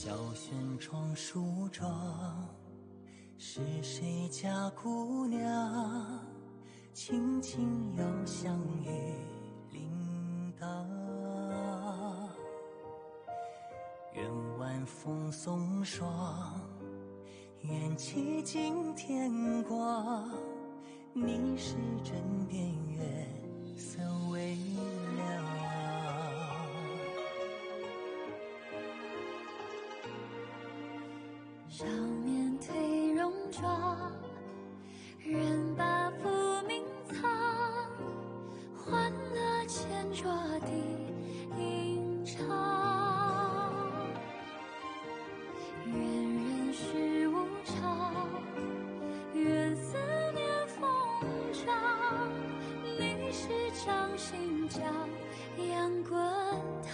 小轩窗梳妆，是谁家姑娘轻轻摇香于铃铛？愿晚风送霜，愿期尽天光，你是枕边月色微凉。少年褪戎装，人把浮名藏，欢乐前桌的吟唱。愿人世无常，愿思念风涨，历史掌心将阳滚烫。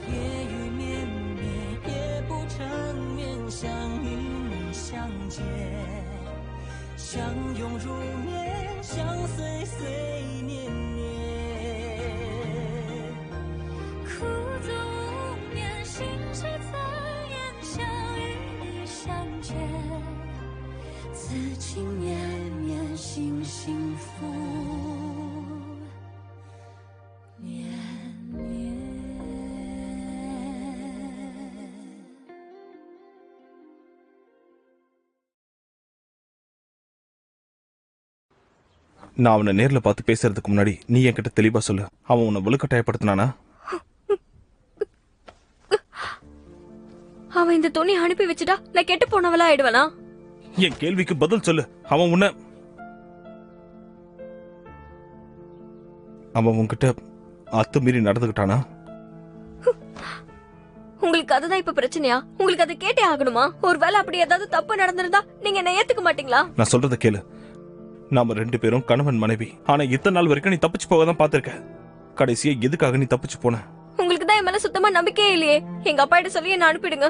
夜雨绵绵，夜不成眠，想与你相见，相拥如眠，相随随年年。苦足无眠，心事残烟，想与你相见，此情绵绵，心幸福绵绵。நான் அவனை நேர்ல பார்த்து பேசுறதுக்கு முன்னாடி நீ என்கிட்ட தெளிவா சொல்லு. அவன் உன்னை வலுக்கட்டாயப்படுத்தினானா? அவன் இந்த துணி அனுப்பி வச்சுட்டா நான் கெட்டு போனவளா ஆயிடுவனா? என் கேள்விக்கு பதில் சொல்லு. அவன் உன்கிட்ட அத்துமீறி நடந்துகிட்டானா? உங்களுக்கு அதுதான் இப்ப பிரச்சனையா? உங்களுக்கு அதை கேட்டே ஆகணுமா? ஒருவேளை அப்படி ஏதாவது தப்பு நடந்திருந்தா நீங்க என்ன ஏத்துக்க மாட்டீங்களா? நான் சொல்றத கேளு. நாம 2 பேரும் கணவன் மனைவி. ஆனா இத்தனை நாள் வரைக்கும் நீ தப்பிச்சு போகதான் பாத்திருக்க. கடைசியா எதுக்காக நீ தப்பிச்சு போன? உங்களுக்கு தான் என் மேல சுத்தமா நம்பிக்கையே இல்லையே. எங்க அப்பா கிட்ட சொல்லி என்ன அனுப்பிடுங்க.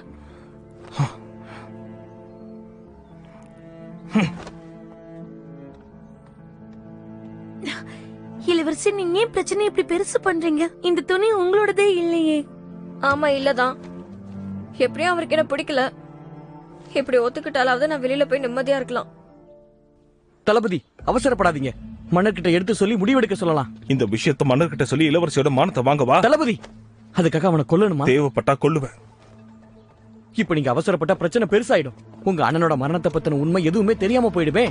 இளவரசி, நீங்க ஏன் பிரச்சனை இப்படி பெருசு பண்றீங்க? இந்த துணி உங்களோடதே இல்லையே. ஆமா, இல்லதான். எப்படியும் அவருக்கு என்ன பிடிக்கல. இப்படி ஒத்துக்கிட்டாலாவது நான் வெளியில போய் நிம்மதியா இருக்கலாம். தளபதி, அவசரப்படாதீங்க. மன்னர்கிட்ட எடுத்து சொல்லி முடிவெடுக்க சொல்லலாம். இந்த விஷயத்த மன்னர்கிட்ட சொல்லி இளவரசியோட மானத்தை வாங்கவா? தளபதி, அதுக்காக அவனை கொல்லணுமா? தேவைப்பட்டா கொல்லுவேன். இப்ப நீங்க அவசரப்பட்டா பிரச்சனை பெருசாயிடும். உங்க அண்ணனோட மரணத்தை பத்தின உண்மை எதுவுமே தெரியாம போயிடுமே.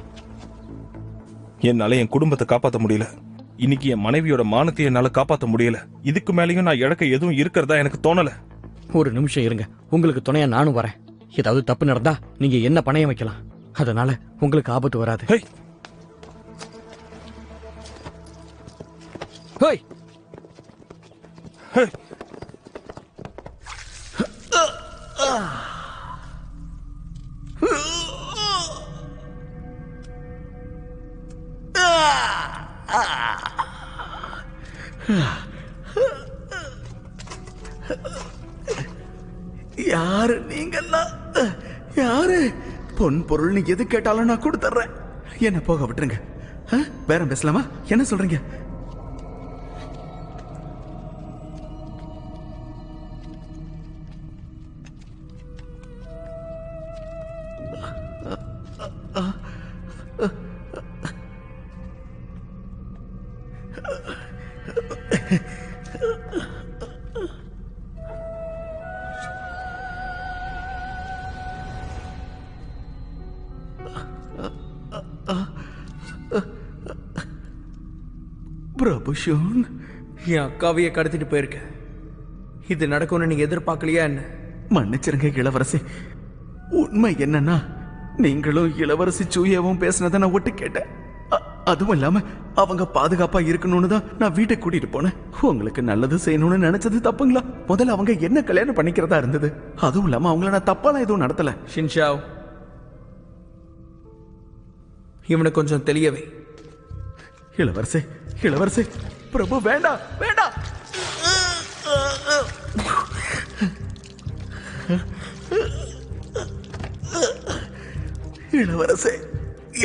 என்னால என் குடும்பத்தை காப்பாத்த முடியல. இன்னைக்கு என் மனைவியோட மானத்தை என்னால காப்பாத்த முடியல. இதுக்கு மேலயும் நான் இழக்க எதுவும் இருக்கிறதா எனக்கு தோணல. ஒரு நிமிஷம் இருங்க, உங்களுக்கு துணையா நானும் வரேன். ஏதாவது தப்பு நடந்தா நீங்க என்ன பணையம் வைக்கலாம். அதனால உங்களுக்கு ஆபத்து வராது. ஹேய், யாரு நீங்கெல்லாம்? யாரு? பொன் பொருள் நீ எது கேட்டாலும் நான் கொடுத்துறேன். என்ன போக விட்டுருங்க. வேற பேசலாமா? என்ன சொல்றீங்க? பிரபுஷன், என் அக்காவையே கடத்திட்டு போயிருக்க. இது நடக்கும்னு நீங்க எதிர்பார்க்கலையா என்ன? மன்னிச்சிருங்க இளவரசி. உண்மை என்னன்னா, நீங்களும் இளவரசி சூயாவும் பேசினதை நான் ஒட்டு கேட்டேன். அதுவும் இல்லாம அவங்க பாதுகாப்பா இருக்கணும்னு தான் நான் வீட்டை கூட்டிட்டு போனேன். உங்களுக்கு நல்லது செய்யணும்னு நினைச்சது தப்புங்களா? முதல்ல அவங்க என்ன கல்யாணம் பண்ணிக்கிறதா இருந்தது. அதுவும் இல்லாம அவங்கள நான் தப்பாலாம் எதுவும் நடத்தல. ஷின்ஷாவ், இவனை கொஞ்சம் தெளியவே. இளவரசி, இளவரசி, பிரபு வேண்டாம், வேண்டாம். இளவரசி,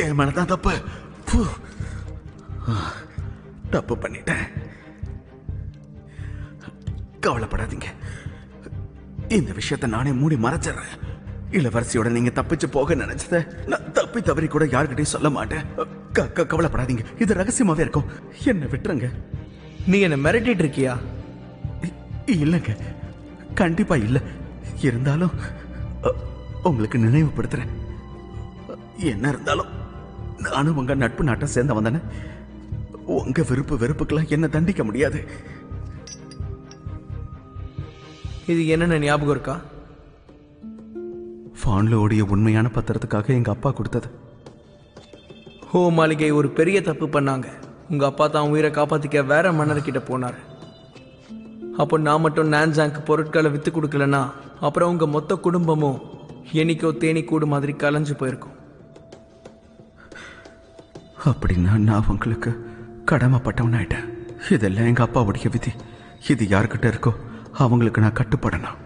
என் மேலதான் தப்பு. தப்பு பண்ணிட்டேன். கவலைப்படாதீங்க. இந்த விஷயத்தை நானே மூடி மறைச்சிடுறேன். இளவரசியோட நீங்க தப்பிச்சு போக நினைச்சத நான் தப்பி தவறி கூட யார்கிட்டயும் சொல்ல மாட்டேன். கவலைப்படாதீங்க, இது ரகசியமாவே இருக்கும். என்ன விட்டுருங்க. நீ என்ன மிரட்டிட்டு இருக்கியா? இல்லைங்க, கண்டிப்பா இல்ல. இருந்தாலும் உங்களுக்கு நினைவுபடுத்துறேன். என்ன இருந்தாலும் நானும் உங்க நட்பு நாட்டம் சேர்ந்த வந்தேன்னு உங்க விருப்பு வெறுப்புக்கெல்லாம் என்ன தண்டிக்க முடியாது. இது என்னென்ன ஞாபகம் இருக்கா? ஃபான்ல ஓடிய உண்மையான பத்திரத்துக்காக எங்க அப்பா கொடுத்தது. ஹோ மாளிகை ஒரு பெரிய தப்பு பண்ணாங்க. உங்க அப்பா தான் உயிரை காப்பாத்திக்க வேற மன்னர்கிட்ட போனார். அப்போ நான் மட்டும் நான்ஜாங்க்கு பொருட்களை வித்து கொடுக்கலன்னா அப்புறம் உங்க மொத்த குடும்பமும் என்னைக்கோ தேனி கூடு மாதிரி கலைஞ்சு போயிருக்கும். அப்படின்னா நான் உங்களுக்கு கடமைப்பட்டவன் ஆயிட்டேன். இதெல்லாம் எங்க அப்பாவுடைய விதி. இது யாருக்கிட்ட இருக்கோ அவங்களுக்கு நான் கட்டுப்படணும்.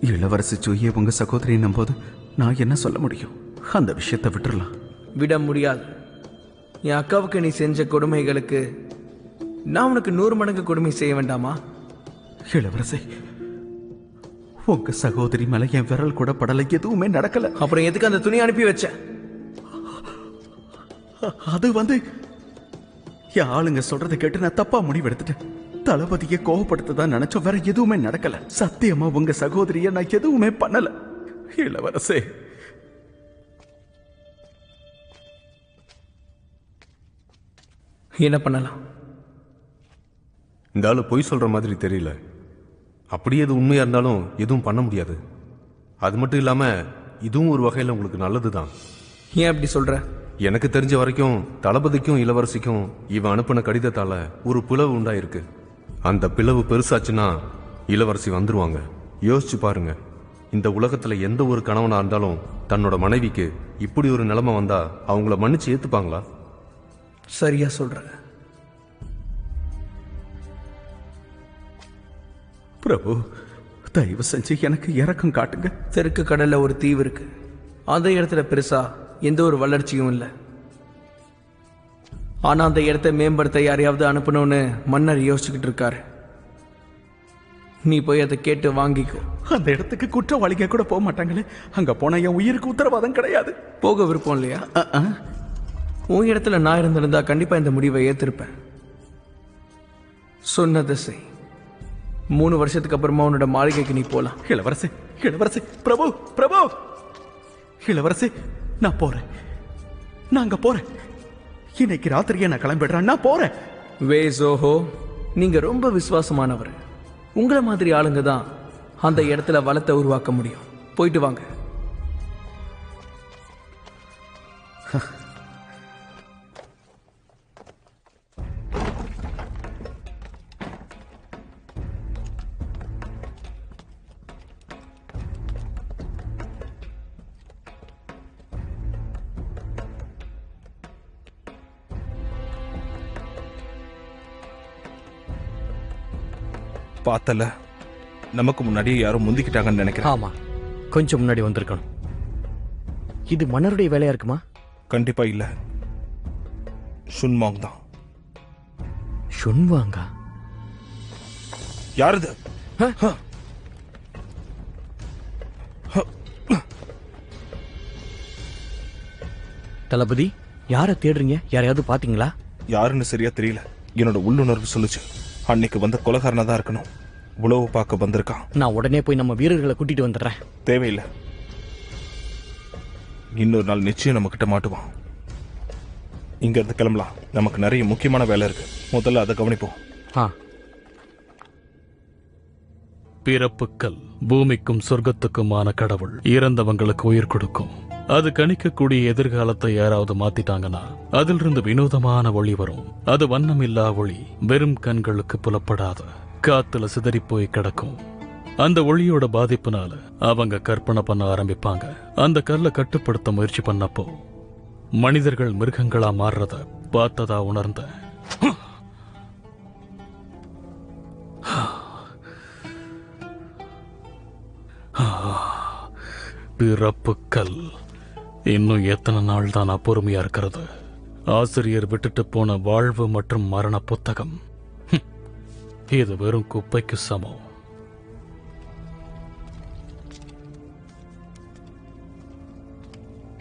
இளவரசி ஜூயே உங்க சகோதரின்னும் போது நான் என்ன சொல்ல முடியும்? அந்த விஷயத்தை விட்டுறலாம். விட முடியாது. என் அக்காவுக்கு நீ செஞ்ச கொடுமைகளுக்கு நான் உனக்கு 100 மடங்கு கொடுமை செய்ய வேண்டாமா? இளவரசி, உங்க சகோதரி மேல என் விரல் கூட படலை, எதுவுமே நடக்கல. அப்புறம் எதுக்கு அந்த துணி அனுப்பி வச்ச? அது என் ஆளுங்க சொல்றதை கேட்டு நான் தப்பா முடிவெடுத்துட்டேன். தளபதியை கோவப்படுத்ததான் நினைச்சோம், வேற எதுவுமே நடக்கல. சத்தியமா உங்க சகோதரிய நான் எதுவுமே பண்ணல. இளவரசே, என்ன பண்ணலாம்? இந்த ஆளு பொய் சொல்ற மாதிரி தெரியல. அப்படியே அது உண்மையா இருந்தாலும் எதுவும் பண்ண முடியாது. அது மட்டும் இல்லாம இதுவும் ஒரு வகையில் உங்களுக்கு நல்லதுதான். ஏன் அப்படி சொல்ற? எனக்கு தெரிஞ்ச வரைக்கும் தளபதிக்கும் இளவரசிக்கும் இவன் அனுப்பின கடிதத்தால ஒரு பிளவு உண்டாயிருக்கு. அந்த பிளவு பெருசாச்சுன்னா இளவரசி வந்துருவாங்க. யோசிச்சு பாருங்க, இந்த உலகத்துல எந்த ஒரு கணவனா இருந்தாலும் தன்னோட மனைவிக்கு இப்படி ஒரு நிலைமை வந்தா அவங்கள மன்னிச்சு ஏத்துப்பாங்களா? சரியா சொல்ற. பிரபு, தயவு செஞ்சு எனக்கு இரக்கம் காட்டுங்க. தெற்கு கடல்ல ஒரு தீவு இருக்கு. அந்த இடத்துல பெருசா எந்த ஒரு வளர்ச்சியும் இல்லை. ஆனா அந்த இடத்தை மேம்படுத்த யாரையாவது அனுப்பணும்னு மன்னர் யோசிச்சுக்கிட்டு இருக்காரு. நீ போய் அதை கேட்டு வாங்கிக்கோ. அந்த இடத்துக்கு குற்றவாளிங்க கூட போக மாட்டாங்களே. அங்க போனா என் உயிருக்கு உத்தரவாதம் கிடையாது. போக விருப்பம் இல்லையா? உன் இடத்துல நான் இருந்திருந்தா கண்டிப்பா இந்த முடிவை ஏத்திருப்பேன். சொன்னதை செய். 3 வருஷத்துக்கு அப்புறமா உன்னோட மாளிகைக்கு நீ போலாம். இளவரசி, இளவரசி, பிரபு, பிரபு, இளவரசி, நான் போறேன். நான் அங்க போறேன். இன்னைக்கு ராத்திரியே நான் கிளம்பிடுறேன். நான் போறேன். வேசோஹோ, நீங்க ரொம்ப விசுவாசமானவர். உங்களை மாதிரி ஆளுங்க தான் அந்த இடத்துல வளத்தை உருவாக்க முடியும். போயிட்டு வாங்க. பார்த்தல, நமக்கு முன்னாடியே யாரும் முந்திக்கிட்டாங்கன்னு நினைக்கிறேன். ஆமா, கொஞ்சம் முன்னாடி வந்திருக்கணும். இது மன்னருடைய வேலையா இருக்குமா? கண்டிப்பா இல்ல, ஷுன்மாங் தான். ஷுன்வாங்கா? யாருது? தளபதி, யாரை தேடுறீங்க? யாரையாவது பாத்தீங்களா? யாருன்னு சரியா தெரியல. என்னோட உள்ளுணர்வு சொல்லுச்சு அன்னைக்கு வந்த கொலகாரனா தான் இருக்கணும். உளவு பார்க்க வந்திருக்கான். நான் உடனே போய் நம்ம வீரர்களை கூட்டிட்டு வந்துடுறேன். தேவையில்லை, இன்னொரு நாள் நிச்சயம் நம்ம கிட்ட மாட்டுவான். இங்க இருந்து கிளம்பலாம். நமக்கு நிறைய முக்கியமான வேலை இருக்கு. முதல்ல அதை கவனிப்போம். பிறப்புக்கள் பூமிக்கும் சொர்க்கத்துக்குமான கடவுள். இறந்தவங்களுக்கு உயிர் கொடுக்கும். அது கணிக்கக்கூடிய எதிர்காலத்தை யாராவது மாத்திட்டாங்கன்னா அதிலிருந்து வினோதமான ஒளி வரும். அது வண்ணமில்லா ஒளி, வெறும் கண்களுக்கு புலப்படாத, காத்துல சிதறி போய் கிடக்கும். அந்த ஒளியோட பாதிப்புனால அவங்க கற்பனை பண்ண ஆரம்பிப்பாங்க. அந்த கல்லை கட்டுப்படுத்த முயற்சி பண்ணப்போ மனிதர்கள் மிருகங்களா மாறுறத பார்த்ததா உணர்ந்த. பிறப்புக்கள். இன்னும் எத்தனை நாள் தான் நான் பொறுமையா இருக்கிறது? ஆசிரியர் விட்டுட்டு போன வாழ்வு மற்றும் மரண புத்தகம் இது வெறும் குப்பைக்கு சமம்.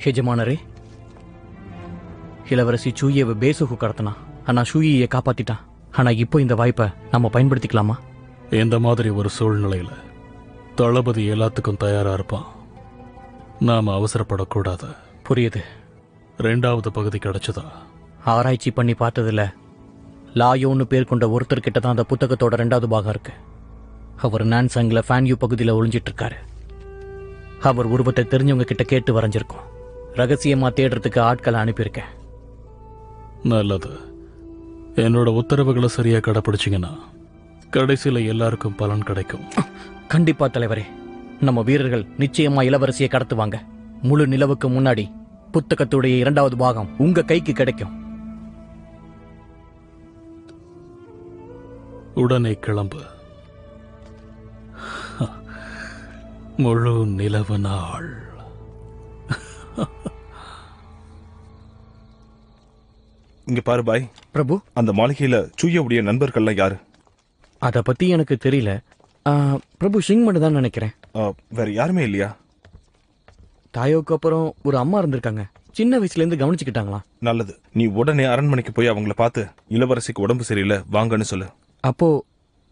எஜமானரே, இளவரசி சூயேவை பேசுகு கடத்தினான். ஆனா சூயியை காப்பாத்திட்டான். ஆனா இப்போ இந்த வாய்ப்பை நம்ம பயன்படுத்திக்கலாமா? இந்த மாதிரி ஒரு சூழ்நிலையில தளபதி எல்லாத்துக்கும் தயாரா இருப்பான். நாம அவசரப்படக்கூடாது. புரியுது. 2வது பகுதி கிடைச்சதா? ஆராய்ச்சி பண்ணி பார்த்ததுல லாயோன்னு பேர் கொண்ட ஒருத்தர்கிட்ட தான் அந்த புத்தகத்தோட 2வது பாகம் இருக்கு. அவர் நான்சாங்ல ஃபேன்யூ பகுதியில் ஒளிஞ்சிட்டு இருக்காரு. அவர் உருவத்தை தெரிஞ்சவங்க கிட்ட கேட்டு வரைஞ்சிருக்கோம். ரகசியமா தேடுறதுக்கு ஆட்களை அனுப்பியிருக்கேன். நல்லது. என்னோட உத்தரவுகளை சரியா கடைப்பிடிச்சிங்கன்னா கடைசியில எல்லாருக்கும் பலன் கிடைக்கும். கண்டிப்பா தலைவரே. நம்ம வீரர்கள் நிச்சயமா இளவரசியை கடத்துவாங்க. முழு நிலவுக்கு முன்னாடி புத்தகத்துடைய 2வது பாகம் உங்க கைக்கு கிடைக்கும். உடனே கிளம்பு. முழு நிலவு நாள். இங்க பாரு பாய். பிரபு, அந்த மாளிகையில சூயவுடைய நண்பர்கள்லாம் யாரு? அத பத்தி எனக்கு தெரியல. பிரபு ஷிங்மன் தான் நினைக்கிறேன். வேற யாருமே இல்லையா? தாயோக்கு அப்புறம் ஒரு அம்மா இருந்திருக்காங்க. சின்ன வயசுல இருந்து கவனிச்சுக்கிட்டாங்களா? நல்லது. நீ உடனே அரண்மனைக்கு போய் அவங்கள பார்த்து இளவரசிக்கு உடம்பு சரியில்லை வாங்கன்னு சொல்லு. அப்போ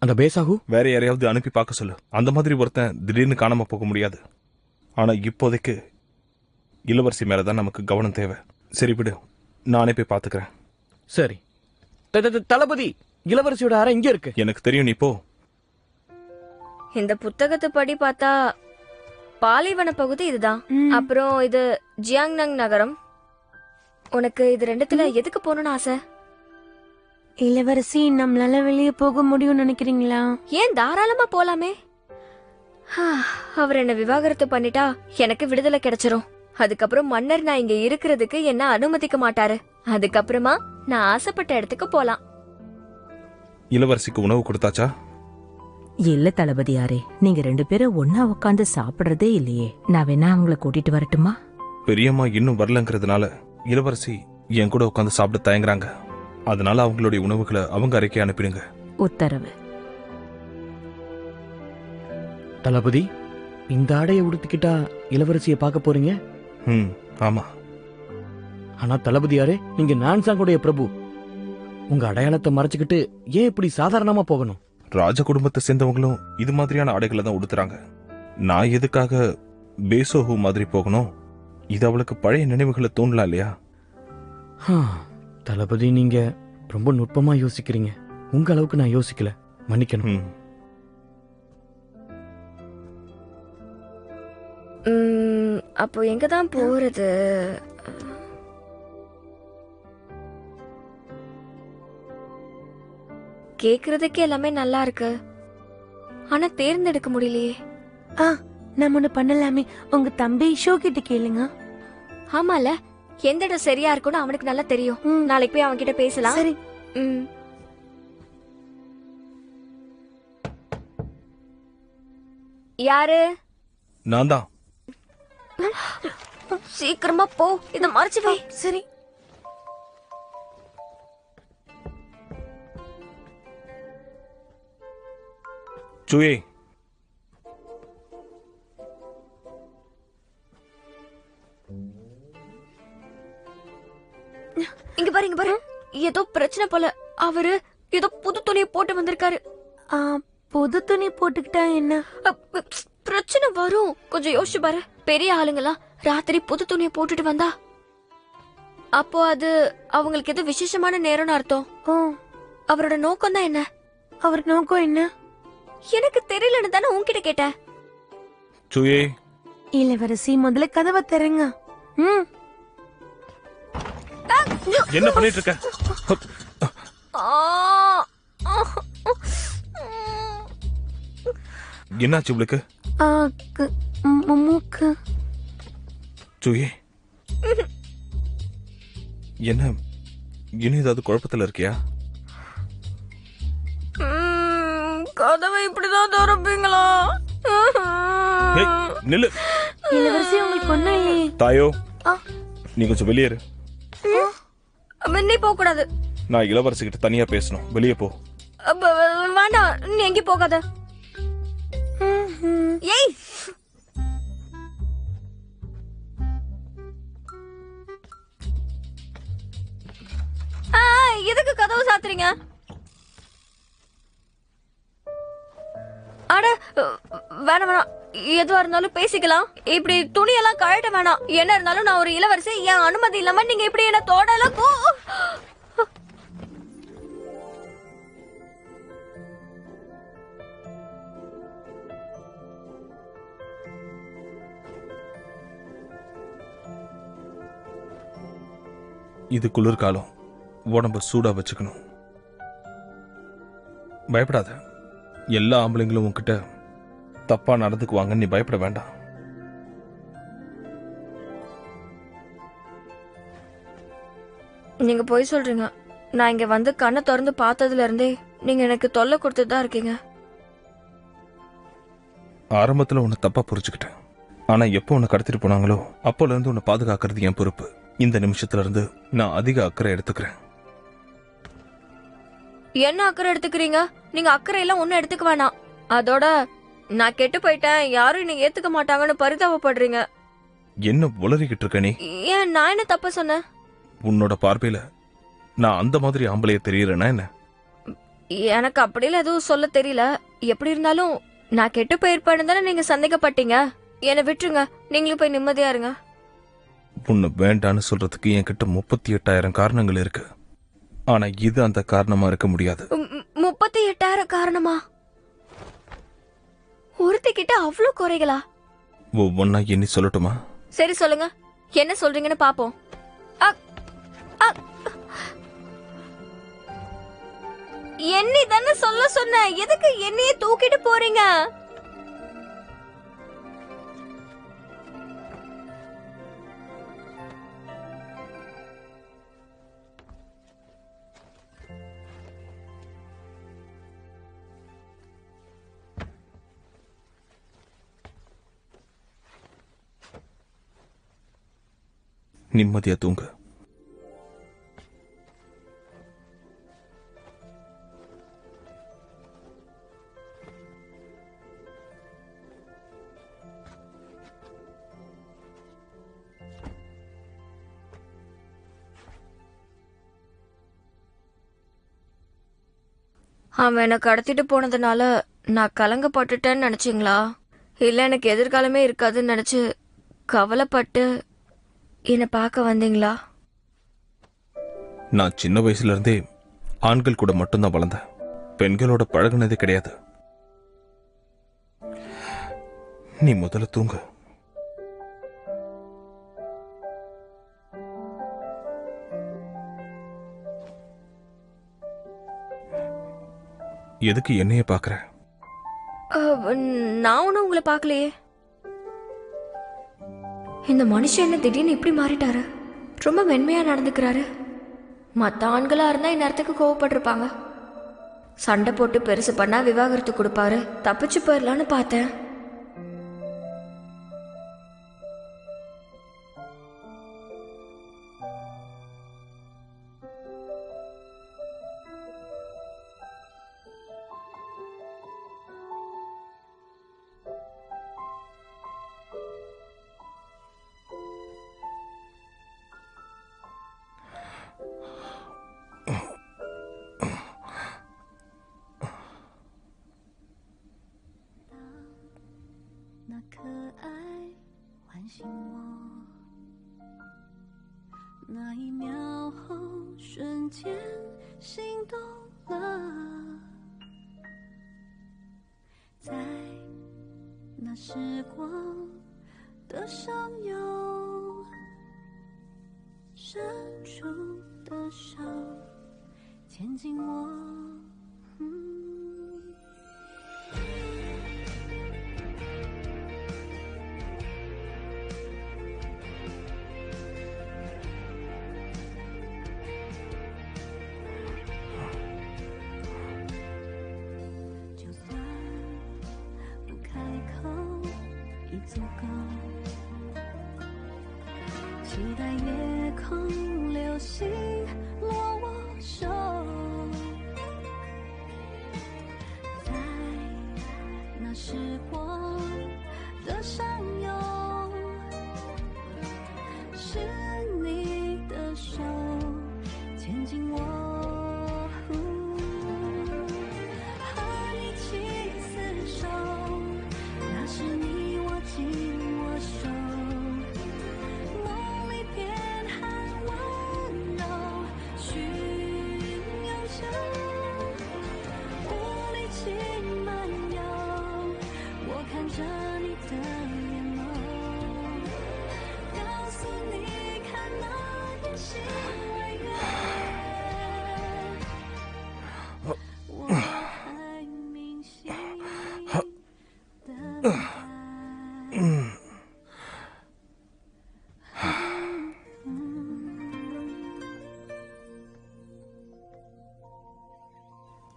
அந்த பேசாகு வேற யாரையாவது அனுப்பி பார்க்க சொல்லு. அந்த மாதிரி ஒருத்தன் திடீர்னு காணாம போக முடியாது. ஆனா இப்போதைக்கு இளவரசி மேலதான் நமக்கு கவனம் தேவை. சரி விடு, நானே போய் பாத்துக்கிறேன். சரி. தளபதி, இளவரசியோட அறை இங்க இருக்கு. எனக்கு தெரியும், நீ போ. இந்த புத்தகத்தை படி பார்த்தா பாலைவன பகுதி இதுதான். அப்புறம் இது ஜியாங்னங் நகரம். உனக்கு இது 2த்துல எதுக்கு போகணும்னு ஆசை? இளவரசி, நம்மளால வெளியே போக முடியும்னு நினைக்கிறீங்களா? ஏன், தாராளமா போலாமே. அவர் என்ன விவாகரத்து பண்ணிட்டா எனக்கு விடுதலை கிடைச்சிரும். அதுக்கப்புறம் மன்னர் நான் இங்க இருக்கிறதுக்கு என்ன அனுமதிக்க மாட்டாரு. அதுக்கப்புறமா நான் ஆசைப்பட்ட இடத்துக்கு போலாம். இளவரசிக்கு உணவு கொடுத்தாச்சா? இல்ல தளபதியாரே, நீங்க 2 பேரும் ஒன்னா உட்காந்து சாப்பிடுறதே இல்லையே. நான் வேணா அவங்கள கூட்டிட்டு வரட்டுமா? பெரியம்மா இன்னும் வரலங்கிறதுனால இளவரசி என் கூட உட்காந்து சாப்பிட தயங்குறாங்க. அதனால அவங்களுடைய உணவுகளை அவங்க அறைக்கே அனுப்பிடுங்க. உத்தரவு. தளபதி, இந்த ஆடையை உடுத்திக்கிட்டா இளவரசியை பார்க்க போறீங்க? ஆமா. ஆனா தளபதியாரே, நீங்க நான்சாங்குடைய பிரபு. உங்க அடையாளத்தை மறைச்சுக்கிட்டு ஏன் இப்படி சாதாரணமா போகணும்? ராஜ குடும்பத்தை சேர்ந்தவங்களும் இது மாதிரியான ஆடைகளை தான் உடுத்துறாங்க. நான் எதுக்காக பேசோஹு மாதிரி போகணும்? இது அவளுக்கு பழைய நினைவுகளை தோணலாம் இல்லையா? தளபதி, நீங்க ரொம்ப நுட்பமா யோசிக்கிறீங்க. உங்க அளவுக்கு நான் யோசிக்கல, மன்னிக்கணும். அப்போ எங்க தான் போறது? கேக்குறதுக்கு எல்லாமே நல்லா இருக்கு, ஆனா தேர்ந்தெடுக்க முடியலையே. நம்ம ஒண்ணு பண்ணலாமே. உங்க தம்பி ஷோ கிட்ட கேளுங்க. ஆமால, எந்த இடம் சரியா இருக்கும்னு அவனுக்கு நல்லா தெரியும். நாளைக்கு போய் அவன் கிட்ட பேசலாம். சரி. யாரு? நான் தான். சீக்கிரமா போ, இத மறைச்சு வை. சரி. சூயே, இங்க பாரு, இங்க பாரு. ஏதோ பிரச்சனை போல. அவரு ஏதோ புது துணியை போட்டு வந்திருக்காரு. புது துணி போட்டுக்கிட்டா என்ன பிரச்சனை வரும். கொஞ்சம் யோசிச்சு பாரு. பெரிய ஆளுங்களா ராத்திரி புது துணியை போட்டுட்டு வந்தா அப்போ அது அவங்களுக்கு ஏதோ விசேஷமான நேரம்னு அர்த்தம். அவரோட நோக்கம் தான் என்ன? அவர் நோக்கம் என்ன எனக்கு தெரியலன்னு தானே உன்கிட்ட கேட்டேன். சூயே, இளவரசி, முதல்ல கதவை திறங்க. என்ன பண்ணிட்டு இருக்க? என்னாச்சு உங்களுக்கு? மூக்கு. சூயே, என்ன இன்னும் ஏதாவது குழப்பத்துல இருக்கியா? கதவை இப்படிதான் திறப்பீங்களா? நில்லு. இளவரசி, உங்களுக்கு ஒண்ணும் இல்லையே. தாயோ, நீ கொஞ்சம் வெளியேறு. நீ போக கூடாது. நான் இளவரசி கிட்ட தனியா பேசணும். வெளியே போ. வேண்டாம், நீ எங்கேயும் போகாத. ஏய், எதுக்கு கதவு சாத்துறீங்க? அட வேணாம் வேணாம், எதுவா இருந்தாலும் பேசிக்கலாம். இப்படி துணியெல்லாம் கழட்ட வேணாம். என்ன இருந்தாலும் நான் ஒரு இளவரசி, என் அனுமதி இல்லாம நீங்க இப்படி என்ன தொடலாம். இது குளிர்காலம், உடம்ப சூடா வச்சுக்கணும். பயப்படாத, எல்லா ஆம்பளைங்களும் உன்கிட்ட தப்பா நடந்துக்குவாங்க, நீ பயப்பட வேண்டாம். நீங்க போய் சொல்றீங்க. நான் இங்க வந்து கண்ணை திறந்து பார்த்ததுல இருந்தே நீங்க எனக்கு தொல்லை கொடுத்துட்டு தான் இருக்கீங்க. ஆரம்பத்துல உன்னை தப்பா புரிஞ்சுக்கிட்டேன். ஆனா எப்போ உன்னை கடத்திட்டு போனாங்களோ அப்போல இருந்து உன்னை பாதுகாக்கிறது என் பொறுப்பு. இந்த நிமிஷத்துல இருந்து நான் அதிக அக்கறை எடுத்துக்கிறேன். என்ன அக்கறை எடுத்துக்கிறீங்க? நீங்க அக்கறை எல்லாம் ஒன்னும் எடுத்துக்க வேணாம். அதோட நான் கெட்டு போயிட்டேன், யாரும் என்னை ஏத்துக்க மாட்டாங்கன்னு பரிதாபப்படுறீங்க. என்ன உளறிக்கிட்டு இருக்க நீ? ஏன் நான் என்ன தப்ப சொன்னேன்? உன்னோட பார்வையில நான் அந்த மாதிரி ஆம்பளைய தெரியறேன்னா என்ன? எனக்கு அப்படிலாம் எதுவும் சொல்ல தெரியல. எப்படி இருந்தாலும் நான் கெட்டு போயிருப்பேன்னு தானே நீங்க சந்தேகப்பட்டீங்க. என்னை விட்டுருங்க, நீங்களும் போய் நிம்மதியா இருங்க. உன்னை வேண்டான்னு சொல்றதுக்கு என்கிட்ட 38,000 காரணங்கள் இருக்கு. ஆனா இது அந்த காரணமா இருக்க முடியாது. 38,000 காரணமா? ஒருத்திக்கிட்ட அவ்வளவு குறைகளா? ஒவ்வொன்னா எண்ணி சொல்லட்டுமா? சரி சொல்லுங்க, என்ன சொல்றீங்கன்னு பாப்போம். எண்ணி தானே சொல்ல சொன்ன, எதுக்கு என்னையே தூக்கிட்டு போறீங்க? நிம்மதியா தூங்க. அவன் என்னை கடத்திட்டு போனதுனால நான் கலங்கப்பட்டுட்டேன்னு நினைச்சீங்களா? இல்ல எனக்கு எதிர்காலமே இருக்காதுன்னு நினைச்சு கவலைப்பட்டு என்னை பார்க்க வந்தீங்களா? நான் சின்ன வயசுல இருந்தே ஆண்கள் கூட மட்டும்தான் வளர்ந்தேன். பெண்களோட பழகுனதே கிடையாது. நீ முதல்ல தூங்க. எதுக்கு என்னைய பாக்குற? நான் ஒன்னும் உங்களை பார்க்கலையே. இந்த மனுஷன் என்ன திடீர்னு இப்படி மாறிட்டாரு? ரொம்ப மென்மையா நடந்துக்கிறாரு. மற்ற ஆண்களா இருந்தா இந்நேரத்துக்கு கோவப்பட்டிருப்பாங்க. சண்டை போட்டு பெருசு பண்ணா விவாகரத்து கொடுப்பாரு. தப்பிச்சு போயிடலான்னு பார்த்தேன்.那一秒后，瞬间心动了，在那时光的上游，伸出的手牵紧我。足够期待夜空流星落我手，在那时光的上游，是你的手牵紧我。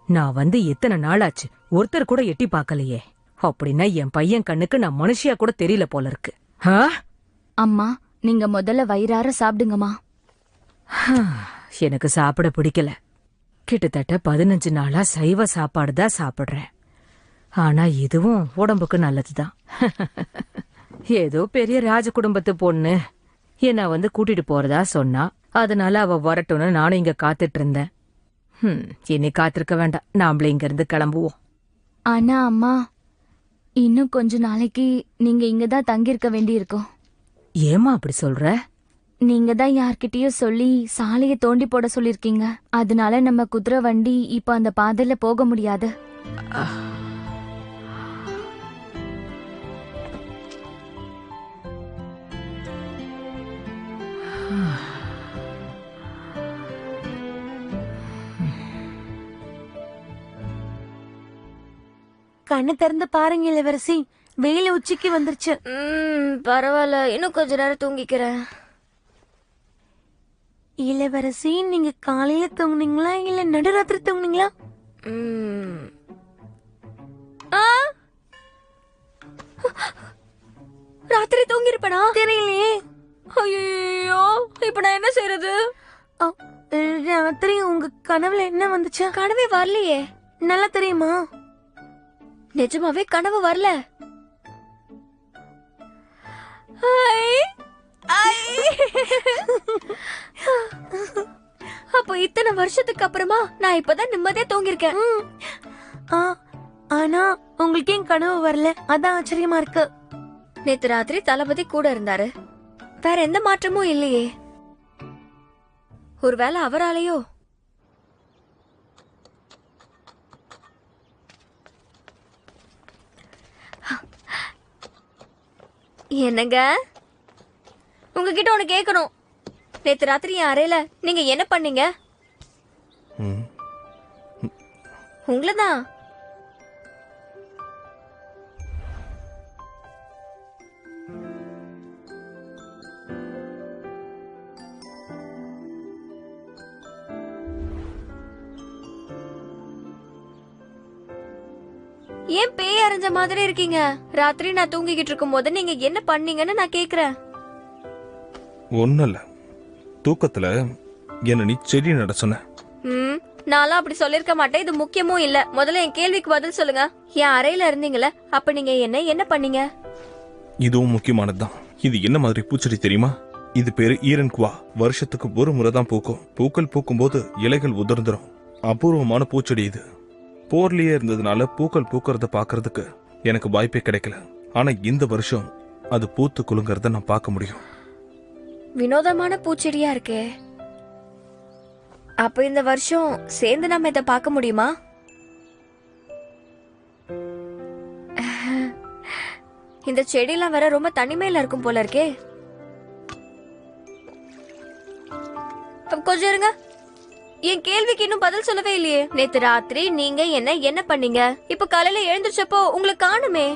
நான் வந்து எத்தனை நாளாச்சு, ஒருத்தர் கூட எட்டி பார்க்கலையே. அப்படின்னா என் பையன் கண்ணுக்கு நான் மனுஷியா கூட தெரியல போல இருக்கு. அம்மா, நீங்க முதல்ல வயிறார சாப்பிடுங்கம்மா. எனக்கு சாப்பிட பிடிக்கல. கிட்டத்தட்ட 15 நாளா சைவ சாப்பாடு தான் சாப்பிடுறேன். ஆனா இதுவும் உடம்புக்கு நல்லதுதான். ஏதோ பெரிய ராஜ குடும்பத்து பொண்ணு என்ன வந்து கூட்டிட்டு போறதா சொன்னா, அதனால அவ வரட்டும்னு நானும் இங்க காத்துட்டு இருந்தேன். இனி காத்திருக்க வேண்டாம், நாமளே இங்க இருந்து கிளம்புவோம். ஆனா அம்மா, இன்னும் கொஞ்ச நாளைக்கு நீங்க இங்கதான் தங்கியிருக்க வேண்டியிருக்கும். ஏமா அப்படி சொல்ற? நீங்க தான் யார்கிட்டயும் சொல்லி சாலையை தோண்டி போட சொல்லிருக்கீங்க. அதனால நம்ம குதிரை வண்டி இப்ப அந்த பாதையில போக முடியாது. கண்ணு திறந்து பாருங்க இளவரசி, வெயில் உச்சிக்கு வந்துருச்சு. பரவாயில்ல, இன்னும் கொஞ்ச நேரம் தூங்கிக்கிறேன். இளவரசி, நீங்க காலையில தூங்குனீங்களா இல்ல நடுராத்திரி தூங்குனீங்களா? ராத்திரி தூங்கிருப்பனா? தெரியலையே. ஐயோ, இப்ப நான் என்ன செய்யறது? ராத்திரி உங்க கனவுல என்ன வந்துச்சு? கனவே வரலையே. நல்லா தெரியுமா? நிஜமாவே கனவு வரல. அப்போ இத்தனை வருஷத்துக்கு அப்புறமா நான் இப்பதான் நிம்மதியா தூங்கிருக்கேன். ஆனா உங்களுக்கு ஏன் கனவு வரல? அதான் ஆச்சரியமா இருக்கு. நேத்து ராத்திரி தளபதி கூட இருந்தாரு, வேற எந்த மாற்றமும் இல்லையே. ஒருவேளை அவராலேயோ? என்னங்க, உங்ககிட்ட ஒண்ணு கேட்கணும். நேத்து ராத்திரி என் அறையில நீங்க என்ன பண்ணீங்க? உங்களதான். ஏன் பேய் அரைஞ்ச மாதிரி இருக்கீங்க? ராத்திரி நான் தூங்கிக்கிட்டு இருக்கும் போது நீங்க என்ன பண்ணீங்கன்னு நான் கேக்குறேன். ஒன்னும் இல்ல, தூக்கத்துல என்ன நீ செடி நட சொன்ன. நான்லாம் அப்படி சொல்லிருக்க மாட்டேன். இது முக்கியமும் இல்ல. முதல்ல என் கேள்விக்கு பதில் சொல்லுங்க. என் அறையில இருந்தீங்களே, அப்ப நீங்க என்ன பண்ணீங்க? இதுவும் முக்கியமானதுதான். இது என்ன மாதிரி பூச்செடி தெரியுமா? இது பேரு ஈரன்குவா. வருஷத்துக்கு ஒரு முறை தான் பூக்கும். பூக்கள் பூக்கும் போது இலைகள் உதிர்ந்துரும். அபூர்வமான பூச்செடி இது. போர்லயே இருந்ததுனால பூக்கள் பூக்கறத பாக்குறதுக்கு எனக்கு வாய்ப்பே கிடைக்கல. ஆனா இந்த வருஷம் அது பூத்து குலுங்கறத நான் பார்க்க முடியும். வினோதமான பூச்செடியா இருக்கே. அப்ப இந்த வருஷம் சேர்ந்து நாம இதை பார்க்க முடியுமா? இந்த செடியெல்லாம் வேற ரொம்ப தனிமையில இருக்கும் போல இருக்கே. கொஞ்சம் இருங்க, என் கேள்விக்கு இன்னும் பதில் சொல்லவே இல்லையே. நேத்து ராத்திரி நீங்க என்ன பண்ணீங்க? இப்ப காலையில எழுந்திருச்சப்போ உங்களுக்கு காணுமே.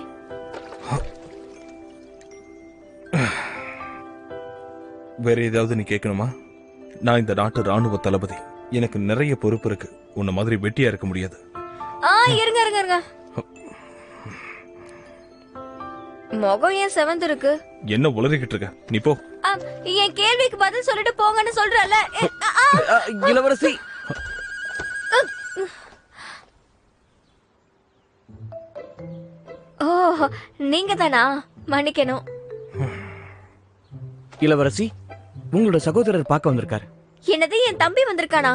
வேற ஏதாவது நீ கேட்கணுமா? நான் இந்த நாட்டு ராணுவ தளபதி. எனக்கு நிறைய பொறுப்பு இருக்கு. உன்ன மாதிரி வெட்டியா இருக்க முடியாது. இருங்க இருங்க இருங்க. முகம் ஏன் செவந்து இருக்கு? என்ன உளறிக்கிட்டு இருக்க? நீ போ. என் கேள்விக்கு பதில் சொல்லிட்டு போங்கன்னு சொல்றல. இளவரசி, ஓ நீங்க தானா? மன்னிக்கணும். இளவரசி, உங்களோட சகோதரர் பார்க்க வந்திருக்காரு. என்னது, என் தம்பி வந்திருக்கானா?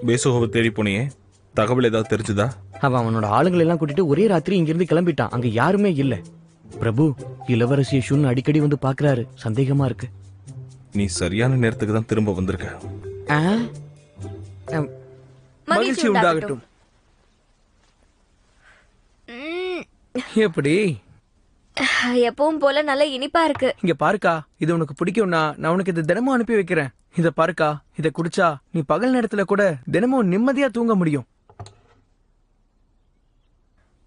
பேசுகோவை தேடி போனியே, தகவல் ஏதாவது தெரிஞ்சுதா? அவன் அவனோட ஆளுங்களை எல்லாம் கூட்டிட்டு ஒரே ராத்திரி இங்கிருந்து கிளம்பிட்டான். அங்க யாருமே இல்ல. பிரபு, இளவரசியை ஷுன் அடிக்கடி வந்து பாக்குறாரு. சந்தேகமா இருக்கு. நீ சரியான நேரத்துக்கு தான் திரும்ப வந்திருக்க. மகிழ்ச்சி உண்டாகட்டும். எப்படி? எப்பவும் போல நல்ல இனிப்பா இருக்கு. இங்க பாருக்கா, இது உனக்கு பிடிக்கும்னா நான் உனக்கு இது தினமும் அனுப்பி வைக்கிறேன். இத பாருக்கா, இத குடிச்சா நீ பகல் நேரத்துல கூட தினமும் நிம்மதியா தூங்க முடியும்.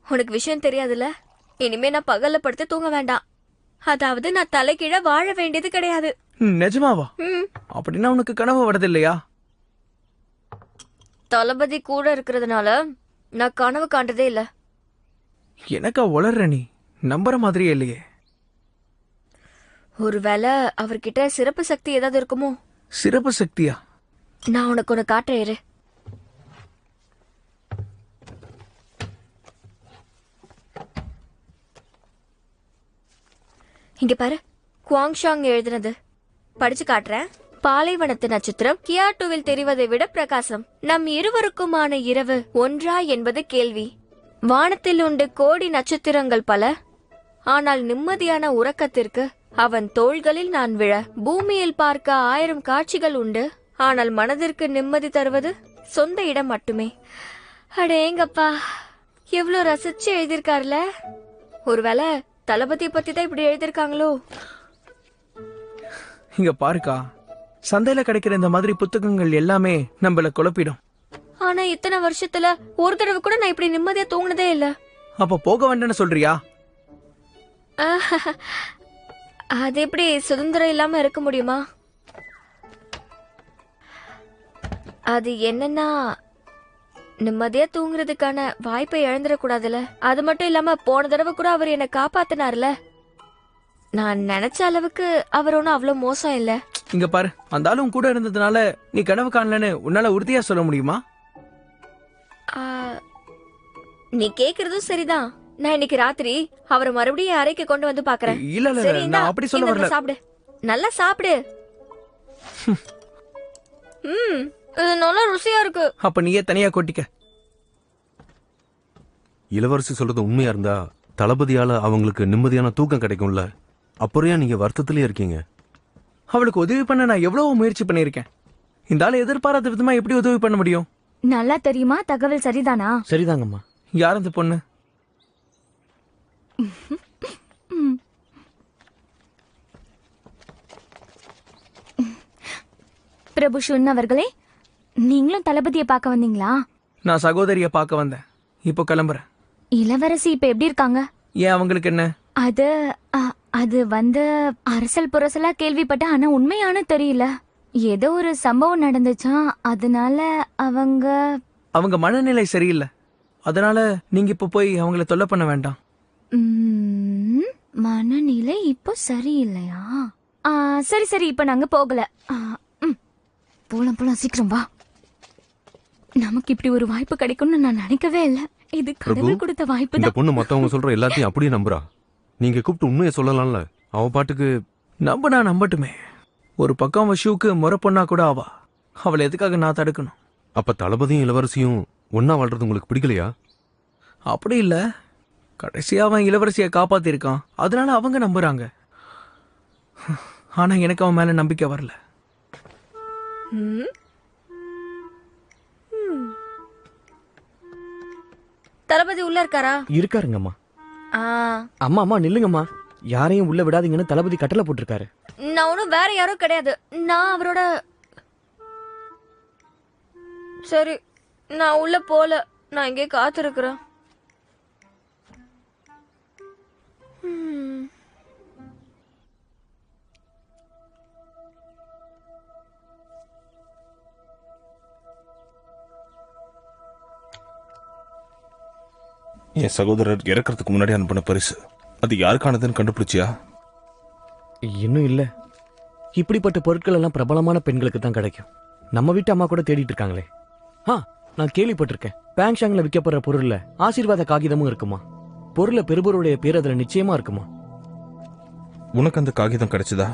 உனக்கு விஷயம் தெரியாதுல்ல, இனிமே நான் பகல்ல படுத்து தூங்க வேண்டாம். அதாவது நான் தலைகீழ வாழ வேண்டியது கிடையாது. நிஜமாவா? அப்படின்னா உனக்கு கனவு வரது இல்லையா? தளபதி கூட இருக்கிறதுனால நான் கனவு காண்டதே இல்ல. எனக்கா உளர்ற நீ? நம்புற மாதிரியே இல்லையே. ஒருவேளை அவர்கிட்ட சிறப்பு சக்தி ஏதாவது இருக்குமோ? சிறப்பு சக்தியா? நான் உனக்கு ஒன்னு காட்டுறேன். இங்க பாரு, குவாங்ஷாங் எழுதினது படிச்சு காட்டுறேன். பாலைவனத்து நட்சத்திரம் கியாட்டுவில் தெரிவதை விட பிரகாசம். நம் இருவருக்குமான இரவு ஒன்றா என்பது கேள்வி. வானத்தில் உண்டு கோடி நட்சத்திரங்கள் பல, ஆனால் நிம்மதியான உறக்கத்திற்கு அவன் தோள்களில் நான் விழ. பூமியில் பார்க்க 1000 காட்சிகள் உண்டு, ஆனால் மனதிற்கு நிம்மதி தருவது சொந்த இடம் மட்டுமே. அடேங்கப்பா, எவ்வளவு ரசிச்சு எழுதியிருக்காருல. ஒருவேளை தளபதியை பத்தி தான் இப்படி எழுதியிருக்காங்களோ? இங்க பாருக்கா, சந்தையில கிடைக்கிற இந்த மாதிரி புத்தகங்கள் எல்லாமே நம்மள குழப்பிடும். ஆனா இத்தனை வருஷத்துல ஒரு தடவை கூட நான் இப்படி நிம்மதியா தூங்கினதே இல்ல. அப்ப போக வேண்டாம்னு சொல்றியா? அது எப்படி சுதந்திரம் இல்லாம இருக்க முடியுமா? அது என்னன்னா, நிம்மதியா தூங்குறதுக்கான வாய்ப்பை இழந்துடக்கூடாதுல. அது மட்டும் இல்லாம போன தடவை கூட அவர் என்னை காப்பாத்தினார்ல. நான் நினைச்ச அளவுக்கு அவர் ஒன்னும் அவ்வளவு மோசம் இல்ல. இங்க பாரு, அந்த ஆளும் கூட இருந்ததுனால நீ கனவு காணலன்னு உன்னால உறுதியா சொல்ல முடியுமா? நீ கேக்குறதும் சரிதான். நான் இன்னைக்கு ராத்திரி அவரை மறுபடியும் அறைக்கு கொண்டு வந்து பாக்குறேன். இல்ல இல்ல, நான் அப்படி சொல்ல வரல. சாப்பிடு, நல்லா சாப்பிடு. இது நல்லா ருசியா இருக்கு. அப்ப நீயே தனியா கொட்டிக்க. இளவரசி சொல்றது உண்மையா இருந்தா தளபதியால அவங்களுக்கு நிம்மதியான தூக்கம் கிடைக்கும்ல. அப்புறம் நீங்க வருத்தத்திலே இருக்கீங்க? அவளுக்கு உதவி பண்ண நான் எவ்வளவு முயற்சி பண்ணிருக்கேன். இந்த ஆளு எதிர்பாராத விதமா எப்படி உதவி பண்ண முடியும்? நல்லா தெரியுமா? தகவல் சரிதானா? சரிதாங்கம்மா. யார் அந்த பொண்ணு? பிரபு ஷுன் அவர்களே, நீங்களும் தளபதியை பார்க்க வந்தீங்களா? நான் சகோதரிய பார்க்க வந்தேன். இப்போ கிளம்புறேன். இளவரசி இப்ப எப்படி இருக்காங்க? ஏன், அவங்களுக்கு என்ன? அது வந்து அரசல் புரசலா கேள்விப்பட்ட, ஆனா உண்மையான தெரியல. ஏதோ ஒரு சம்பவம் நடந்துச்சா, அதனால அவங்க மனநிலை சரியில்லை. அதனால நீங்க இப்ப போய் அவங்கள தொல்லை பண்ண வேண்டாம். மனநிலை இப்போ சரியில்லையா? சரி சரி, இப்ப நாங்க போகல. போலாம் போலாம், சீக்கிரம் வா. நமக்கு இப்படி ஒரு வாய்ப்பு கிடைக்கும்னு நான் நினைக்கவே இல்ல. இது கடவுள் கொடுத்த வாய்ப்பு. இந்த பொண்ணு மத்தவங்க சொல்ற எல்லாத்தையும் அப்படியே நம்புறா. நீங்க கூப்பிட்டு உண்மையை சொல்லலாம்ல. அவ பாட்டுக்கு நம்பனா நம்பட்டுமே. ஒரு பக்கம் அவ ஷூக்கு முறை பொண்ணா கூட ஆவா. அவளை எதுக்காக நான் தடுக்கணும்? அப்ப தளபதியும் இளவரசியும் ஒன்னா வாழ்றது உங்களுக்கு பிடிக்கலையா? அப்படி இல்ல, கடைசியா அவன் இளவரசியை காப்பாத்திருக்கான், அதனால அவங்க நம்புறாங்க. ஆனா எனக்கு அவன் மேல நம்பிக்கை வரல. தளபதி உள்ள இருக்காரா? இருக்காருங்கம்மா. அம்மா அம்மா நில்லுங்கம்மா, யாரையும் உள்ள விடாதீங்கன்னு தளபதி கட்டளை போட்டிருக்காரு. நான் ஒன்னும் வேற யாரும் கிடையாது. நான் அவரோட. சரி, நான் உள்ள போல. நான் இங்கே காத்திருக்கிறேன். என் சகோதரர் இறக்கிறதுக்கு முன்னாடி அனுப்பின பரிசு, அது யாருக்கானதுன்னு கண்டுபிடிச்சியா? இன்னும் இல்ல. இப்படிப்பட்ட பொருட்கள் எல்லாம் பிரபலமான பெண்களுக்கு தான் கிடைக்கும். நம்ம வீட்டு அம்மா கூட தேடிட்டு இருக்காங்களே. நான் கேள்விப்பட்டிருக்கேன், பேங்ஷாங்ல விற்கப்படுற பொருள்ல ஆசீர்வாத காகிதமும் இருக்குமா. பொருளை பெறுபவருடைய பேர் அதுல நிச்சயமா இருக்குமா. உனக்கு அந்த காகிதம் கிடைச்சதா?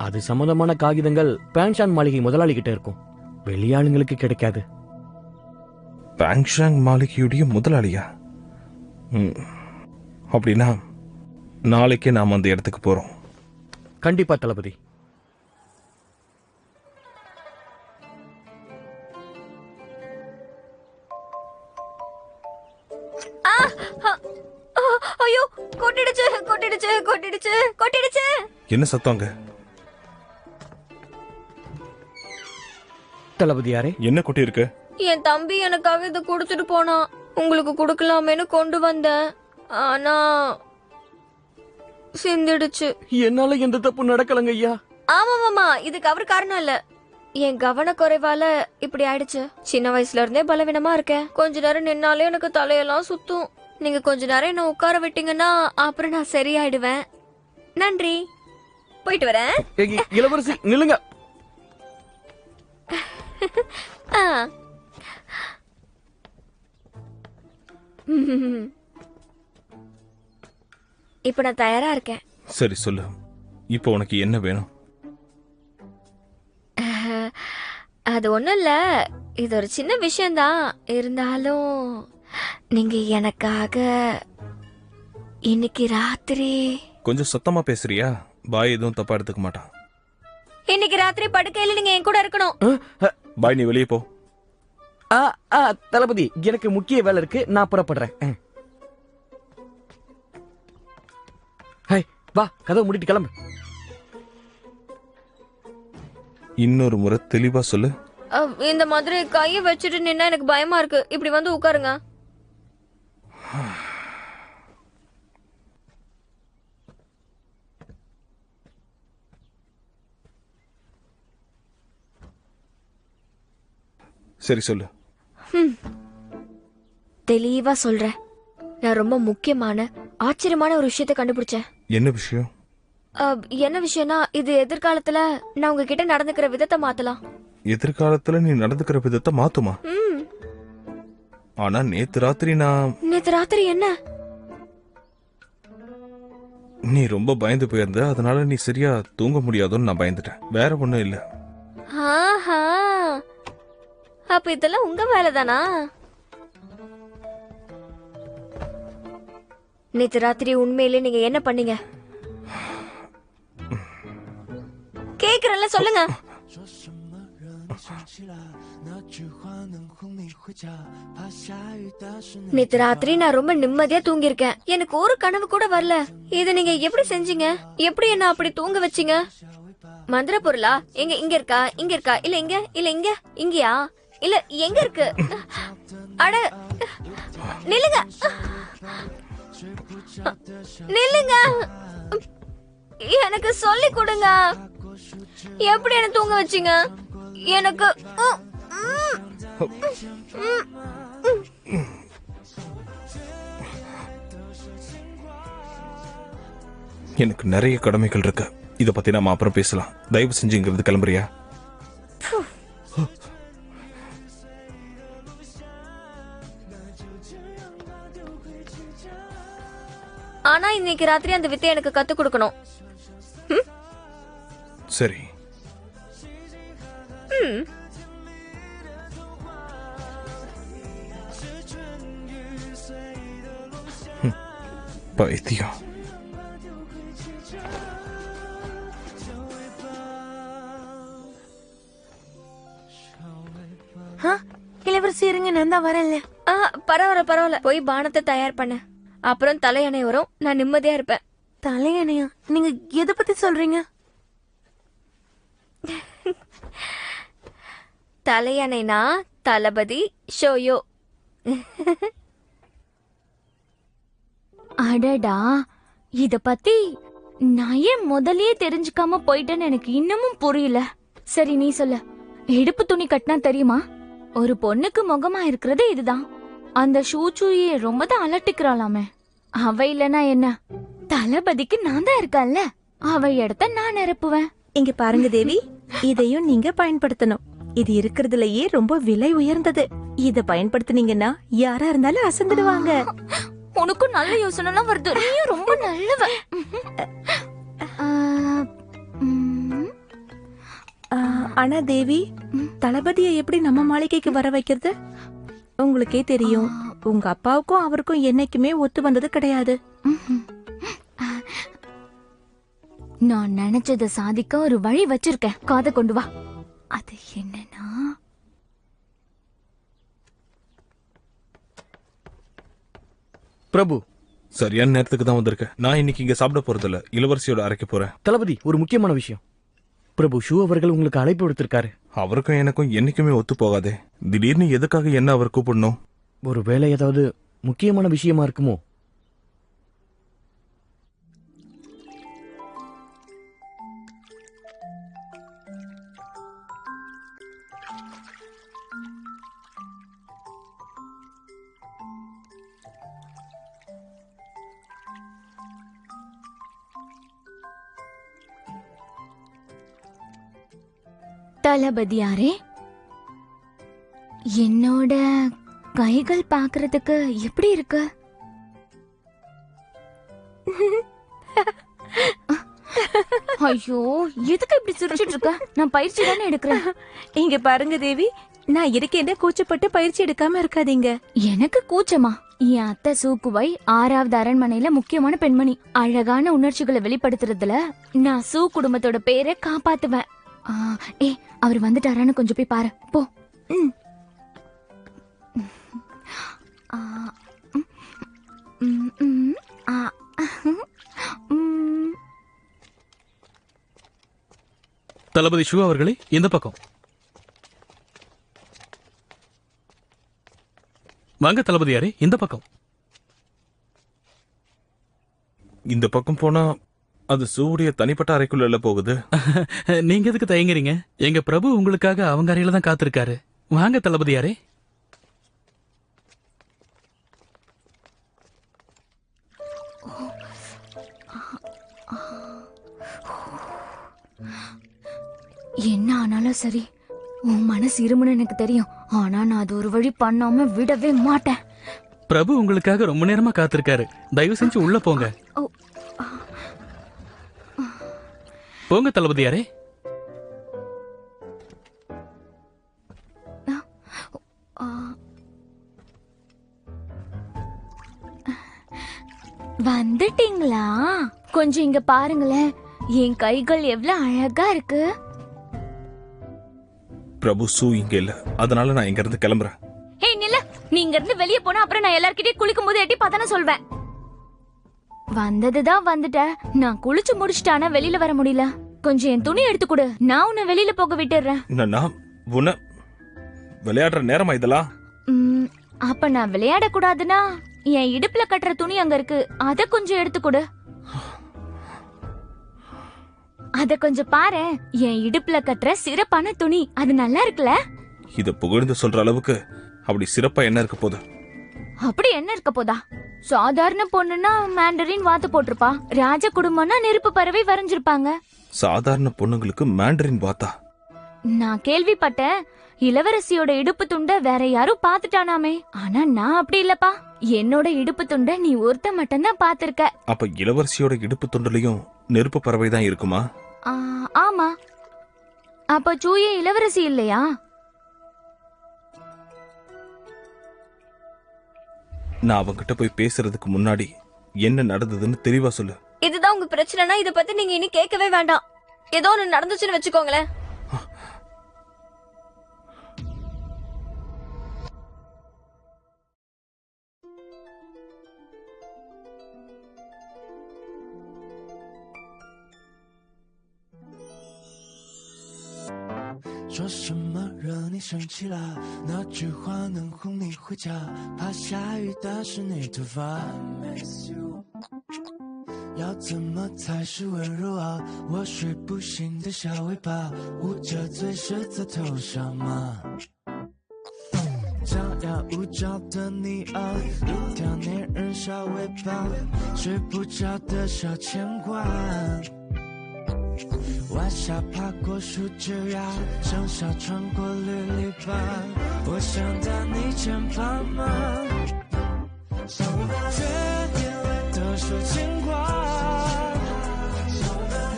அது சம்பந்தமான காகிதங்கள் பேங்ஷாங் மாளிகை முதலாளி கிட்ட இருக்கும், வெளியாளுங்களுக்கு கிடைக்காது. பேங்ஷாங் மாளிகையுடைய முதலாளியா? அப்படின்னா நாளைக்கே நாம் அந்த இடத்துக்கு போறோம். கண்டிப்பா தளபதி. ஐயோ, கொட்டிடுச்சு கொட்டிடுச்சு கொட்டிடுச்சு கொட்டிடுச்சு. என்ன சத்தங்க? தளபதி யாரே? என்ன கொட்டி இருக்கு? என் தம்பி எனக்காக இதை கொடுத்துட்டு போனான். உங்களுக்கு கொடுக்கலாமேன்னு கொண்டு வந்தேன். ஆனா சிந்திடுச்சு. என்னால எந்த தப்பு நடக்கலங்க ஐயா. ஆமாமாமா, இதுக்கு அவர் காரணம் இல்ல. என் கவனக்குறைவால இப்படி ஆயிடுச்சு. சின்ன வயசுல இருந்தே பலவீனமா இருக்கேன். கொஞ்ச நேரம் நின்னாலே எனக்கு தலையெல்லாம் சுத்தும். நீங்க கொஞ்ச நேரம் என்ன உட்கார விட்டீங்கன்னா அப்புறம் நான் சரியாயிடுவேன். நன்றி, போயிட்டு வரேன். இளவரசி நில்லுங்க. ஆ. இப்ப நான் தயாரா இருக்கேன். சரி சொல்லு, இப்போ உனக்கு என்ன வேணும்? அது ஒண்ணும் இல்ல, இது ஒரு சின்ன விஷயம்தான். இருந்தாலும் நீங்க எனக்காக இன்னைக்கு ராத்திரி கொஞ்சம் சத்தமா பேசுறியா? பாய் எதுவும் தப்பா எடுத்துக்க மாட்டான். இன்னைக்கு ராத்திரி படுக்கையில நீங்க என் கூட இருக்கணும். பாய் நீ வெளியே போ. தளபதி எனக்கு முக்கிய வேலை இருக்கு, நான் புறப்படுறேன். வா, கதவு மூடிட்டு கிளம்பு. இன்னொரு முறை தெளிவா சொல்லு. இந்த மாதிரி கையை வச்சுட்டு நின்னா எனக்கு பயமா இருக்கு. இப்படி வந்து உட்காருங்க. சரி சொல்லு. தெளிவா சொல்றேன். நான் ரொம்ப முக்கியமான ஆச்சரியமான ஒரு விஷயத்தை கண்டுபிடிச்சேன். என்ன விஷயம்? என்ன விஷயம்னா, இது எதிர்காலத்துல நான் உங்ககிட்ட நடந்துக்கிற விதத்தை மாத்தலாம். எதிர்காலத்துல நீ நடந்துக்கிற விதத்தை மாத்துமா? ஆனா நேத்து ராத்திரி என்ன? நீ ரொம்ப பயந்து போயிருந்த, அதனால நீ சரியா தூங்க முடியாதுன்னு நான் பயந்துட்டேன். வேற ஒண்ணும் இல்ல. ஆஹா, அப்ப இதெல்லாம் உங்க வேலைதானா? நேத்து ராத்திரி உண்மையிலே நீங்க என்ன பண்ணீங்க? கேக்குறேன்ல, சொல்லுங்க. நேத்து ராத்திரி நான் ரொம்ப நிம்மதியா தூங்கிருக்கேன். எனக்கு ஒரு கனவு கூட வரல. இத நீங்க எப்படி செஞ்சீங்க? எப்படி என்ன அப்படி தூங்க வச்சீங்க? மந்திர பொருளா? எங்க இங்க இருக்கா? இங்க இருக்கா? இல்ல இங்க? இல்ல இங்க? இங்கயா? இல்ல எங்க இருக்கு? அட நில்லுங்க, நில்லுங்க. எனக்கு சொல்லி கொடுங்க. எப்படி என்ன தூங்க வச்சீங்க? எனக்கு எனக்கு நிறைய கடமைகள் இருக்கு. இத பத்தி நாம அப்புறம் பேசலாம். தயவு செஞ்சு இங்கிருந்து கிளம்புறியா? ஆனா இன்னைக்கு ராத்திரி அந்த வித்தை எனக்கு கத்து கொடுக்கணும். சரி. பைத்தியம். இளவரசி இருங்க, நான் தான் வரேன்ல. பரவாயில்ல. போய் பானத்தை தயார் பண்ண. அப்புறம் தலையணை வரும், நான் நிம்மதியா இருப்பேன். தலையணையா? நீங்க எதை பத்தி சொல்றீங்க? தலையணைனா தளபதி ஷோயோ. அடடா, இத பத்தி நான் ஏன் முதல்லயே தெரிஞ்சுக்காம போயிட்டேன்னு எனக்கு இன்னமும் புரியல. சரி நீ சொல்ல, இடுப்பு துணி கட்டினா தெரியுமா? ஒரு பொண்ணுக்கு முகமா இருக்கிறது இதுதான். அந்த ஷூச்சுயே ரொம்ப தான் அலட்டிக்கிறாளாமே. அவ இல்லனா என்ன, தளபதிக்கு நான் தான் இருக்கேன்ல, அவ இடத்த நான் நிரப்புவேன். இங்க பாருங்க தேவி, இதையும் நீங்க பயன்படுத்தணும். இது இருக்கிறதுலயே ரொம்ப விலை உயர்ந்தது. இத பயன்படுத்தினீங்கன்னா யாரா இருந்தாலும் அசந்துடுவாங்க. உனக்கும் நல்ல யோசனைலாம் வருது. நீயும் ரொம்ப நல்லவ. ஆனா தேவி, தளபதியை எப்படி நம்ம மாளிகைக்கு வர வைக்கிறது? உங்களுக்கே தெரியும், உங்க அப்பாவுக்கும் அவருக்கும் என்னைக்குமே ஒத்து வந்தது கிடையாது. நான் நினைச்சத சாதிக்க ஒரு வழி வச்சிருக்கேன். காதை கொண்டு வா. அது என்னன்னா, பிரபு சரியான நேரத்துக்கு தான் வந்திருக்க. நான் இன்னைக்கு இங்க சாப்பிட போறதில்ல, இளவரசியோட அறைக்கு போறேன். தளபதி, ஒரு முக்கியமான விஷயம். பிரபு ஷூ அவர்கள் உங்களுக்கு அழைப்பு விடுத்திருக்காரு. அவருக்கும் எனக்கும் என்னைக்குமே ஒத்து போகாதே. திடீர்னு எதுக்காக என்ன அவர் கூப்பிடணும்? ஒருவேளை ஏதாவது முக்கியமான விஷயமா இருக்குமோ? தளபதியாரே, என்னோட கைகள் பார்க்கிறதுக்கு எப்படி இருக்கு? ஐயோ, எதுக்கு இப்படி சிரிச்சிட்டு இருக்க? நான் பயிற்சி தானே எடுக்கிறேன். இங்க பாருங்க தேவி, நான் இருக்கேன்னு கூச்சப்பட்டு பயிற்சி எடுக்காம இருக்காதீங்க. எனக்கு கூச்சமா? என் அத்தை சூக்குவை 6வது அரண்மனையில முக்கியமான பெண்மணி. அழகான உணர்ச்சிகளை வெளிப்படுத்துறதுல நான் சூ குடும்பத்தோட பேரை காப்பாத்துவேன். ஏ, அவர் வந்துட்டாரான்னு கொஞ்சம் போய் பாரு போ. தளபதி ஷூ அவர்களே, இந்த பக்கம் வாங்க. தளபதியாரே, இந்த பக்கம். இந்த பக்கம் போனா அது சூரிய தனிப்பட்ட அறைக்குள்ள போகுது. நீங்க எதுக்கு தயங்குறீங்க? எங்க பிரபு உங்களுக்காக அவங்க அறையில தான் காத்திருக்காரு. வாங்க தளபதியாரே. என்ன ஆனாலும் சரி, உன் மனசு இருமுன்னு எனக்கு தெரியும். ஆனா நான் அது ஒரு வழி பண்ணாம விடவே மாட்டேன். பிரபு உங்களுக்காக ரொம்ப நேரமா காத்திருக்காரு. தயவு செஞ்சு உள்ள போங்க. போங்க தளபதியாரே. வந்துட்டீங்களா? கொஞ்சம் இங்க பாருங்களேன், என் கைகள் எவ்வளவு அழகா இருக்கு. பிரபு சூ இங்க இல்ல, அதனால நான் இங்க இருந்து கிளம்புறேன். ஹே நில்ல, நீங்க இருந்து வெளியே போனா அப்புறம் நான் எல்லார்கிட்டயும் குளிக்கும் போது எட்டி பார்த்தானே சொல்வேன். வந்ததுதான் வந்துட்ட. நான் குளிச்சு முடிச்சிட்டானா வெளியில வர முடியல. கொஞ்சம் என் துணி எடுத்து கொடு, நான் உன்னை வெளியில போக விட்டுறேன். உன்ன விளையாடுற நேரமா இதெல்லாம்? அப்ப நான் விளையாட கூடாதுன்னா என் இடுப்புல கட்டுற துணி அங்க இருக்கு, அத கொஞ்சம் எடுத்து கொடு. அத கொஞ்சம் பாரு, என் இடுப்புல கட்டுற சிறப்பான துணி, அது நல்லா இருக்குல்ல? இத புகழ்ந்து சொல்ற அளவுக்கு அப்படி சிறப்பா என்ன இருக்க போகுது? அப்படி என்ன இருக்க போதா? சாதாரண பொண்ணுன்னா மேண்டரின் வாத்து போட்டிருப்பா, ராஜ குடும்பம்னா நெருப்பு பறவை வரைஞ்சிருப்பாங்க. சாதாரண பொண்ணுங்களுக்கு மேண்டரின் வாத்தா? நான் கேள்விப்பட்டேன், இளவரசியோட இடுப்பு துண்ட வேற யாரும் பாத்துட்டானாமே. ஆனா நான் அப்படி இல்லப்பா, என்னோட இடுப்பு துண்ட நீ ஒருத்த மட்டும்தான் பாத்திருக்க. அப்ப இளவரசியோட இடுப்பு துண்டலையும் நெருப்பு பறவை தான் இருக்குமா? ஆமா. அப்ப சூயே இளவரசி இல்லையா? நான் அவங்கிட்ட போய் பேசுறதுக்கு முன்னாடி என்ன நடந்ததுன்னு தெளிவா சொல்லு. இதுதான் உங்க பிரச்சனைனா இத பத்தி நீங்க இனி கேட்கவே வேண்டாம். ஏதோ ஒண்ணு நடந்துச்சுன்னு வச்சுக்கோங்களேன்.说什么惹你生气了？哪句话能哄你回家？怕下雨打湿你头发。要怎么才是温柔啊？我是不醒的小尾巴，捂着嘴是在偷笑吗？张牙舞爪的你啊，一条粘人小尾巴，睡不着的小牵挂。晚霞爬过树枝桠，盛夏穿过绿篱笆，我想到你肩膀吗？这眼泪都是牵挂，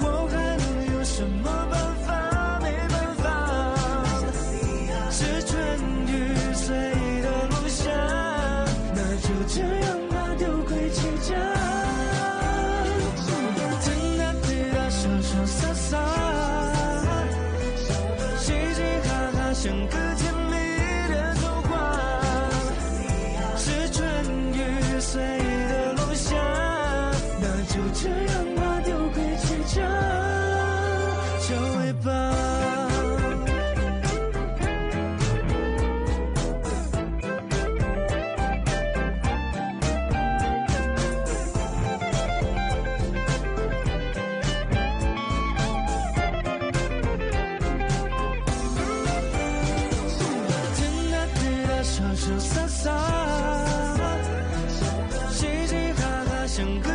我还能有什么办法？没办法，是春雨随的路下，那就这样吧，丢盔弃甲。洒洒，嘻嘻哈哈像个甜蜜的童话，是春雨随的落下，那就这样吧，丢盔弃甲，小尾巴。整个